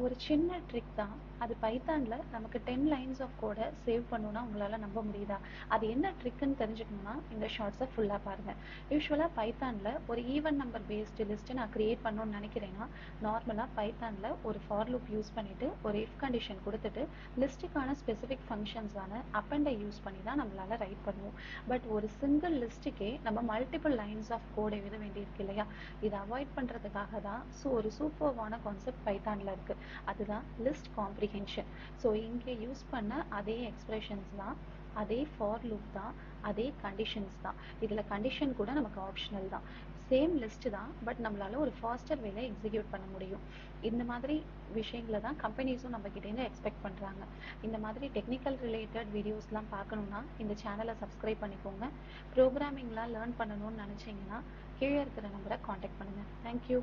ஒரு சின்ன ட்ரிக் தான். அது பைத்தான்ல நமக்கு 10 லைன்ஸ் ஆஃப் கோட சேவ் பண்ணணும்னா உங்களால நம்ப முடியுதா? அது என்ன ட்ரிக்குன்னு தெரிஞ்சுக்கணும்னா இந்த ஷார்ட்ஸை ஃபுல்லா பாருங்க. யூசுவலா பைத்தான்ல ஒரு ஈவன் நம்பர் பேஸ்டு லிஸ்ட் நான் கிரியேட் பண்ணணும்னு நினைக்கிறேன்னா, நார்மலா பைத்தான்ல ஒரு ஃபார் லூப் யூஸ் பண்ணிட்டு ஒரு இஃப் கண்டிஷன் கொடுத்துட்டு லிஸ்ட்டுக்கான ஸ்பெசிஃபிக் ஃபங்க்ஷன்ஸான அப்பண்டை யூஸ் பண்ணி தான் நம்மளால ரைட் பண்ணுவோம். பட் ஒரு சிங்கிள் லிஸ்ட்டுக்கே நம்ம மல்டிபிள் லைன்ஸ் ஆஃப் கோட் எழுத வேண்டியிருக்கு இல்லையா? இதை அவாய்ட் பண்றதுக்காக தான் ஒரு சூப்பர்வான கான்செப்ட் பைத்தான்ல இருக்கு. அதுதான் லிஸ்ட் காம்ப்ரிஹென்ஷன். ஸோ இங்கே யூஸ் பண்ண அதே எக்ஸ்பிரஷன்ஸ் தான், அதே ஃபார் லூப் தான், அதே கண்டிஷன்ஸ் தான். இதில் கண்டிஷன் கூட நமக்கு ஆப்ஷனல் தான். சேம் லிஸ்ட் தான், பட் நம்மளால ஒரு ஃபாஸ்டர் வேலை எக்ஸிக்யூட் பண்ண முடியும். இந்த மாதிரி விஷயங்களை தான் கம்பெனிஸும் நம்ம கிட்டேருந்து எக்ஸ்பெக்ட் பண்ணுறாங்க. இந்த மாதிரி டெக்னிக்கல் ரிலேட்டட் வீடியோஸ்லாம் பார்க்கணுன்னா இந்த சேனலை சப்ஸ்கிரைப் பண்ணிக்கோங்க. ப்ரோக்ராமிங்லாம் லேர்ன் பண்ணணும்னு நினச்சிங்கன்னா கீழே இருக்கிற நம்பரை காண்டாக்ட் பண்ணுங்கள். தேங்க்யூ.